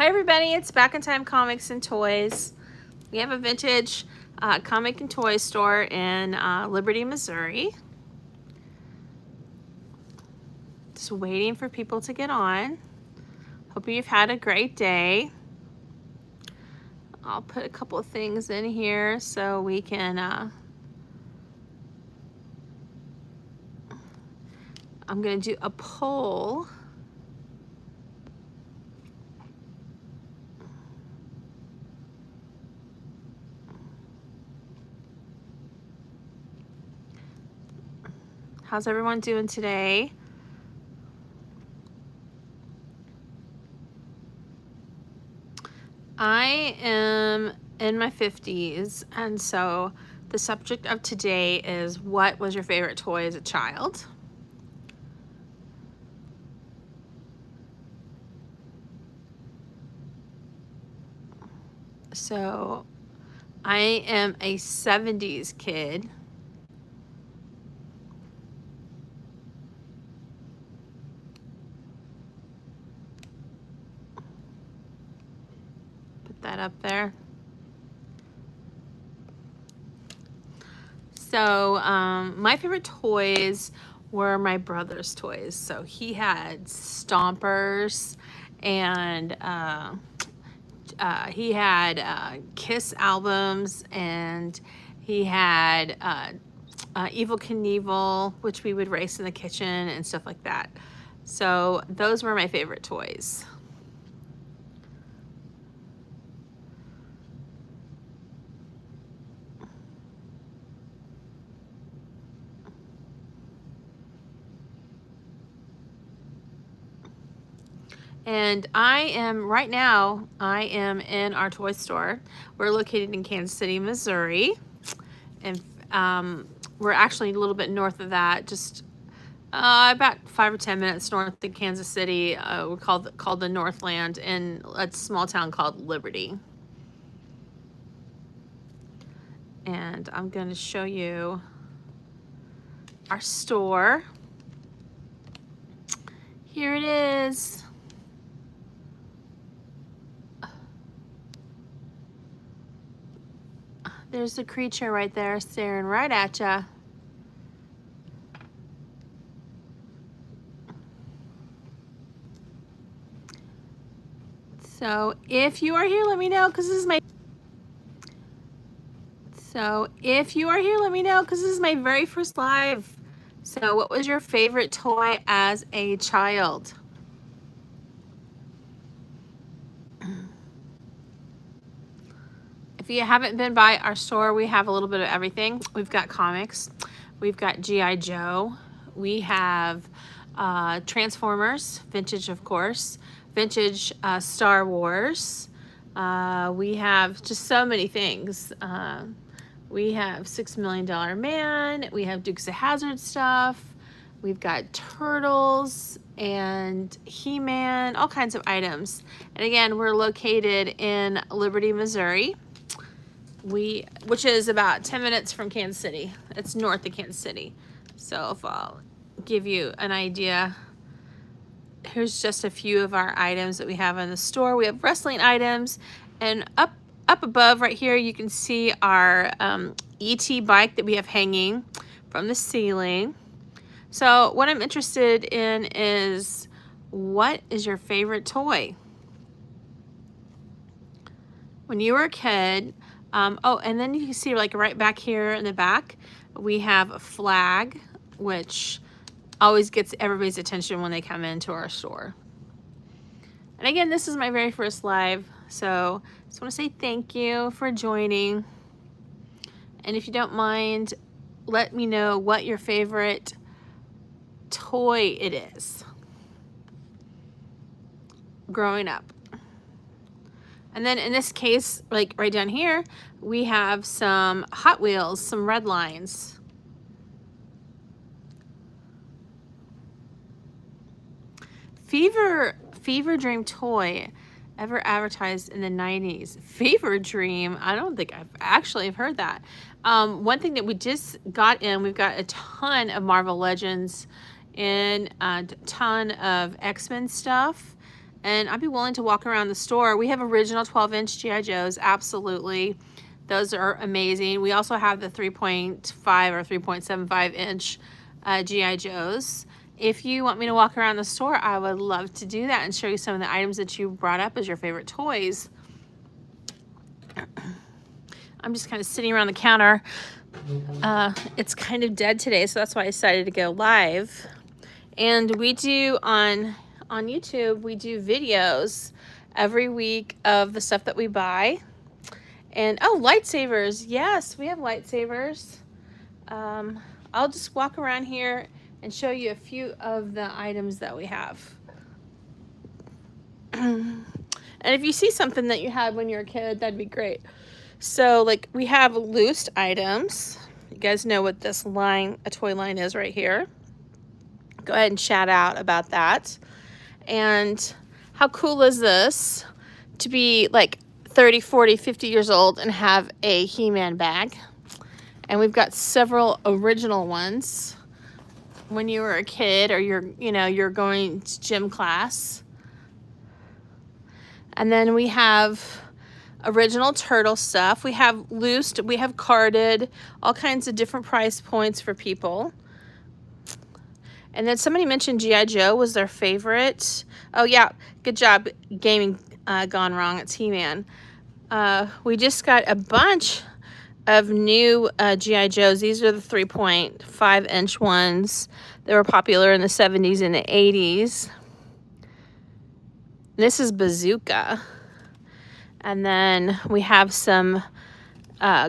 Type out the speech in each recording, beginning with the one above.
Hi everybody, it's Back in Time Comics and Toys. We have a vintage comic and toy store in Liberty, Missouri. Just waiting for people to get on. Hope you've had a great day. I'll put a couple of things in here so we can I'm going to do a poll. How's everyone doing today? I am in my 50s, and so the subject of today is, what was your favorite toy as a child? So I am a 70s kid. Put that up there. So my favorite toys were my brother's toys. So he had Stompers, and he had Kiss albums, and he had Evel Knievel, which we would race in the kitchen and stuff like that. So those were my favorite toys. And I am in our toy store. We're located in Kansas City, Missouri. And we're actually a little bit north of that, just about 5 or 10 minutes north of Kansas City. We're called the Northland, in a small town called Liberty. And I'm going to show you our store. Here it is. There's the creature right there staring right at ya. So if you are here, let me know, because this is my very first live. So what was your favorite toy as a child? If you haven't been by our store, we have a little bit of everything. We've got comics, we've got G.I. Joe, we have Transformers, vintage of course, vintage Star Wars. We have just so many things. We have $6 Million Man, we have Dukes of Hazzard stuff, we've got Turtles and He-Man, all kinds of items. And again, we're located in Liberty, Missouri, which is about 10 minutes from Kansas City. It's north of Kansas City. So if I'll give you an idea, here's just a few of our items that we have in the store. We have wrestling items, and up above right here you can see our ET bike that we have hanging from the ceiling. So what I'm interested in is, what is your favorite toy when you were a kid? Oh, and then you can see, like, right back here in the back, we have a flag, which always gets everybody's attention when they come into our store. And again, this is my very first live, so I just want to say thank you for joining. And if you don't mind, let me know what your favorite toy it is growing up. And then in this case, like right down here, we have some Hot Wheels, some red lines. Fever Dream toy ever advertised in the 90s? Fever Dream, I don't think I've actually heard that. One thing that we just got in, we've got a ton of Marvel Legends and a ton of X-Men stuff. and I'd be willing to walk around the store. We have original 12-inch G.I. Joes, absolutely. Those are amazing. We also have the 3.5 or 3.75 inch G.I. Joes. If you want me to walk around the store, I would love to do that and show you some of the items that you brought up as your favorite toys. I'm just kind of sitting around the counter. It's kind of dead today, so that's why I decided to go live. And we do on YouTube, we do videos every week of the stuff that we buy. And oh, lightsabers. Yes, we have lightsabers. I'll just walk around here and show you a few of the items that we have. And if you see something that you had when you were a kid, that'd be great. So like we have loose items. You guys know what this line, a toy line, is right here. Go ahead and chat out about that. And how cool is this to be like 30, 40, 50 years old and have a He-Man bag? And we've got several original ones when you were a kid or you're going to gym class. And then we have original turtle stuff. We have loosed, we have carded, all kinds of different price points for people. And then somebody mentioned G.I. Joe was their favorite. Oh yeah, good job gaming gone wrong. It's He-Man. We just got a bunch of new G.I. Joes. These are the 3.5 inch ones. They were popular in the 70s and the 80s. This is Bazooka. And then we have some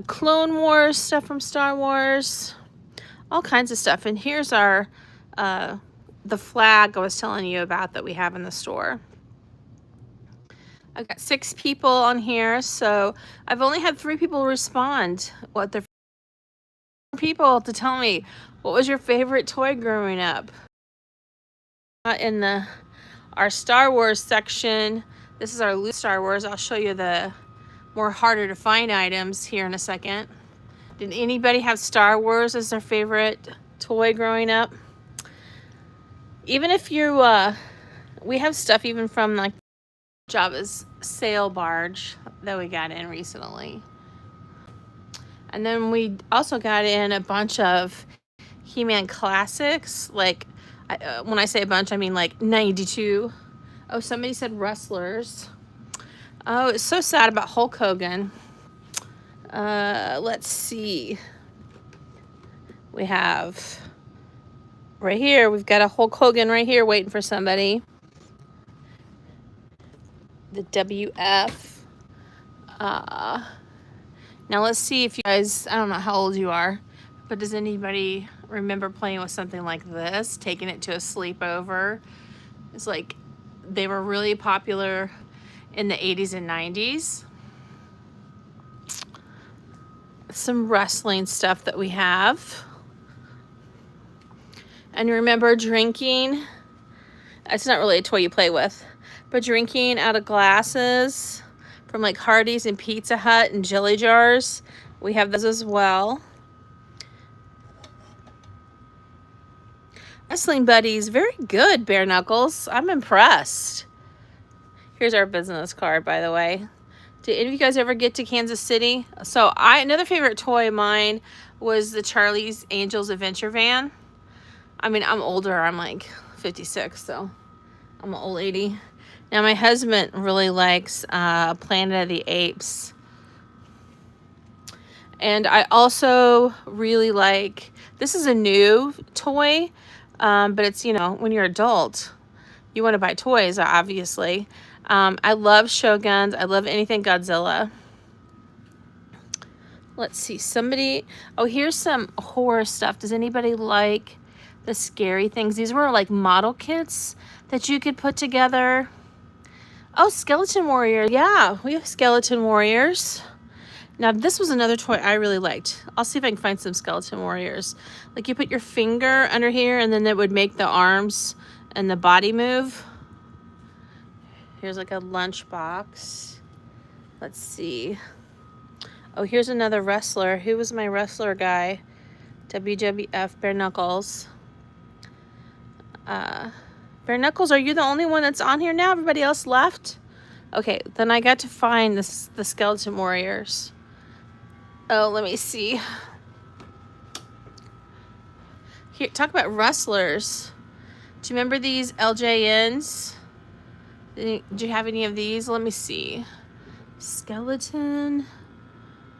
Clone Wars stuff from Star Wars. All kinds of stuff. And here's our the flag I was telling you about that we have in the store. I've got 6 people on here, so I've only had 3 people respond. What their people to tell me what was your favorite toy growing up. In our Star Wars section, this is our loose Star Wars. I'll show you the more harder to find items here in a second. Did anybody have Star Wars as their favorite toy growing up? Even if you, we have stuff even from like Jabba's sail barge that we got in recently. And then we also got in a bunch of He-Man classics. Like, when I say a bunch, I mean like 92. Oh, somebody said wrestlers. Oh, it's so sad about Hulk Hogan. Let's see. We have right here, we've got a Hulk Hogan right here waiting for somebody. The WF. Now let's see if you guys, I don't know how old you are, but does anybody remember playing with something like this, taking it to a sleepover? It's like they were really popular in the 80s and 90s. Some wrestling stuff that we have. And remember drinking, it's not really a toy you play with, but drinking out of glasses from like Hardee's and Pizza Hut and jelly jars. We have those as well. Wrestling Buddies, very good, Bare Knuckles. I'm impressed. Here's our business card, by the way. Did any of you guys ever get to Kansas City? So another favorite toy of mine was the Charlie's Angels Adventure Van. I mean, I'm older. I'm like 56, so I'm an old lady. Now, my husband really likes Planet of the Apes. And I also really like, this is a new toy, but it's, you know, when you're an adult, you want to buy toys, obviously. I love Shoguns. I love anything Godzilla. Let's see, somebody, oh, here's some horror stuff. Does anybody like the scary things? These were like model kits that you could put together. Oh, Skeleton Warrior. Yeah, we have Skeleton Warriors. Now, this was another toy I really liked. I'll see if I can find some Skeleton Warriors. Like you put your finger under here and then it would make the arms and the body move. Here's like a lunchbox. Let's see. Oh, here's another wrestler. Who was my wrestler guy? WWF Bare Knuckles. Bare Knuckles, are you the only one that's on here now? Everybody else left? Okay, then I got to find the Skeleton Warriors. Oh, let me see. Here, talk about rustlers. Do you remember these LJNs? Do you have any of these? Let me see. Skeleton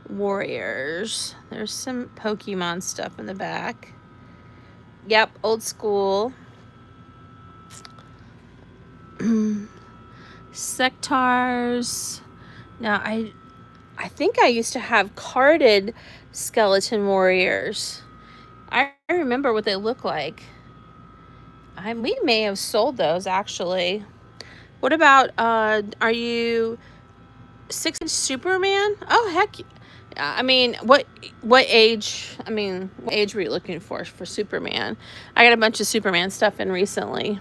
Warriors. There's some Pokemon stuff in the back. Yep, old school. Sectars. Now, I think I used to have carded Skeleton Warriors. I remember what they look like. We may have sold those, actually. What about, are you 6-inch Superman? Oh, heck. I mean, what age, what age were you looking for Superman? I got a bunch of Superman stuff in recently.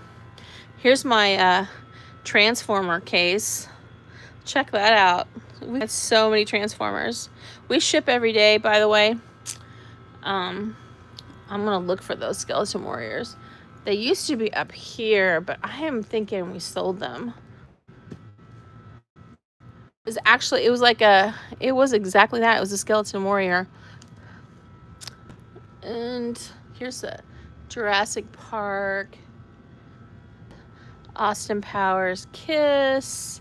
Here's my Transformer case. Check that out. We have so many Transformers. We ship every day, by the way. I'm gonna look for those Skeleton Warriors. They used to be up here, but I am thinking we sold them. It was exactly that. It was a Skeleton Warrior. And here's a Jurassic Park, Austin Powers Kiss,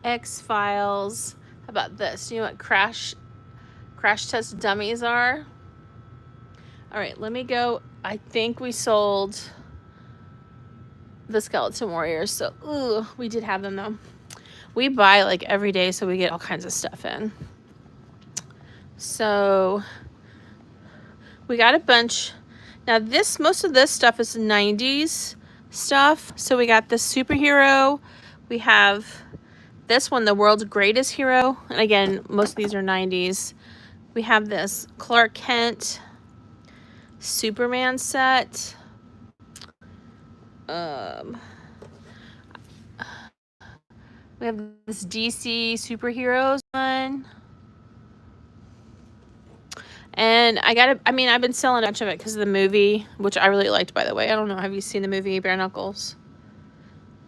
X-Files. How about this? You know what Crash Test Dummies are? All right, let me go. I think we sold the Skeleton Warriors. So, ooh, we did have them though. We buy like every day, so we get all kinds of stuff in. So we got a bunch. Now most of this stuff is 90s stuff. So we got this superhero. We have this one, the world's greatest hero. And again, most of these are 90s. We have this Clark Kent Superman set. We have this DC superheroes one. And I've been selling a bunch of it because of the movie, which I really liked, by the way. I don't know, have you seen the movie Bare Knuckles?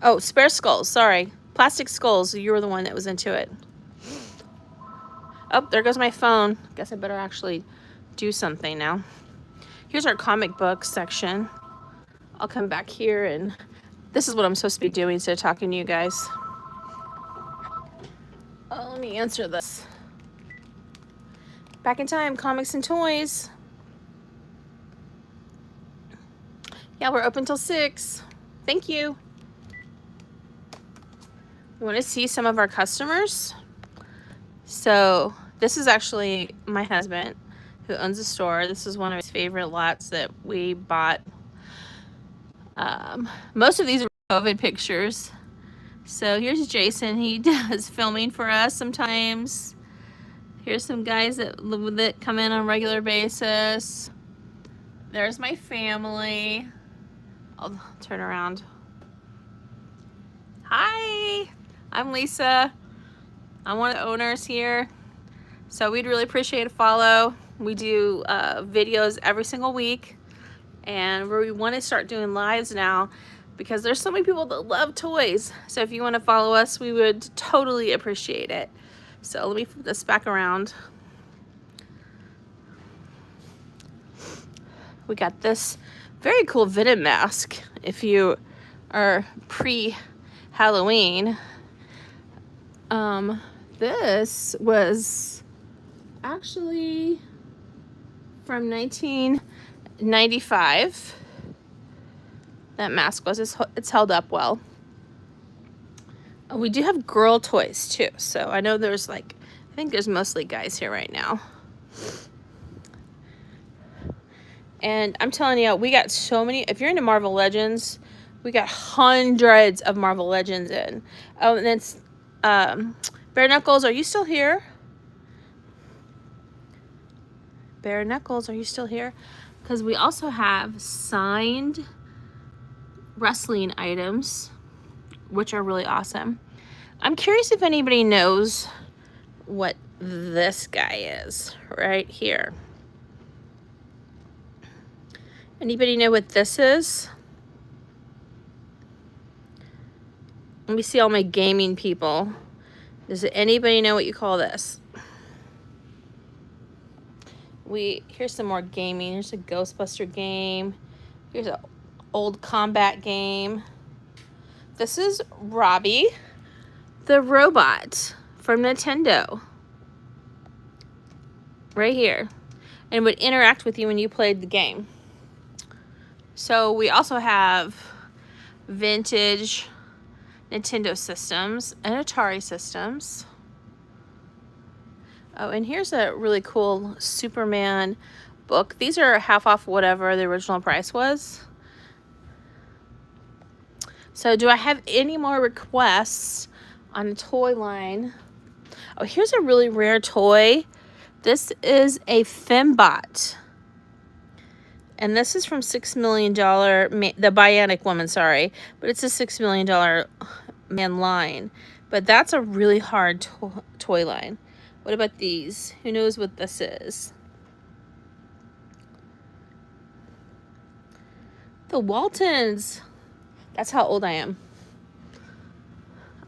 Oh, Spare Skulls, sorry. Plastic Skulls, you were the one that was into it. Oh, there goes my phone. Guess I better actually do something now. Here's our comic book section. I'll come back here, and this is what I'm supposed to be doing instead of talking to you guys. Oh, let me answer this. Back in time, comics and toys. Yeah, we're open till 6. Thank you. You want to see some of our customers? So this is actually my husband who owns a store. This is one of his favorite lots that we bought. Most of these are COVID pictures. So here's Jason. He does filming for us sometimes. Here's some guys that come in on a regular basis. There's my family. I'll turn around. Hi, I'm Lisa. I'm one of the owners here. So we'd really appreciate a follow. We do videos every single week. And we want to start doing lives now because there's so many people that love toys. So if you want to follow us, we would totally appreciate it. So let me flip this back around. We got this very cool Venom mask if you are pre-Halloween. This was actually from 1995. That mask was. It's held up well. We do have girl toys too. So I know there's I think there's mostly guys here right now. And I'm telling you, we got so many. If you're into Marvel Legends, we got hundreds of Marvel Legends in. Oh, and it's Bare Knuckles, are you still here? Bare Knuckles, are you still here? Because we also have signed wrestling items, which are really awesome. I'm curious if anybody knows what this guy is right here. Anybody know what this is? Let me see all my gaming people. Does anybody know what you call this? Here's some more gaming. Here's a Ghostbuster game. Here's an old combat game. This is Robbie, the robot from Nintendo. Right here. And would interact with you when you played the game. So we also have vintage Nintendo systems and Atari systems. Oh, and here's a really cool Superman book. These are half off whatever the original price was. So do I have any more requests on the toy line? Oh, here's a really rare toy. This is a Fembot. And this is from $6 Million, the Bionic Woman, sorry. But it's a $6 Million man line. But that's a really hard toy line. What about these? Who knows what this is? The Waltons. That's how old I am.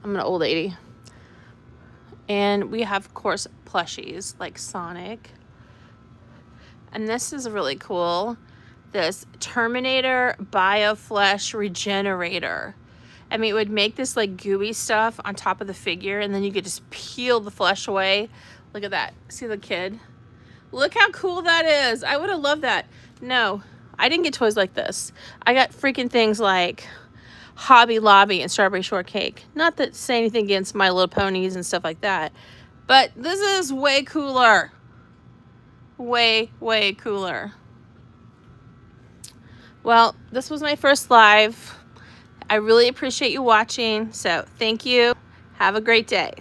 I'm an old lady. And we have, of course, plushies like Sonic. And this is really cool. This Terminator Bioflesh Regenerator. I mean, it would make this like gooey stuff on top of the figure, and then you could just peel the flesh away. Look at that. See the kid? Look how cool that is. I would have loved that. No, I didn't get toys like this. I got freaking things like Hobby Lobby and Strawberry Shortcake. Not that say anything against My Little Ponies and stuff like that, but this is way cooler. Way, way cooler. Well, this was my first live. I really appreciate you watching, so thank you. Have a great day.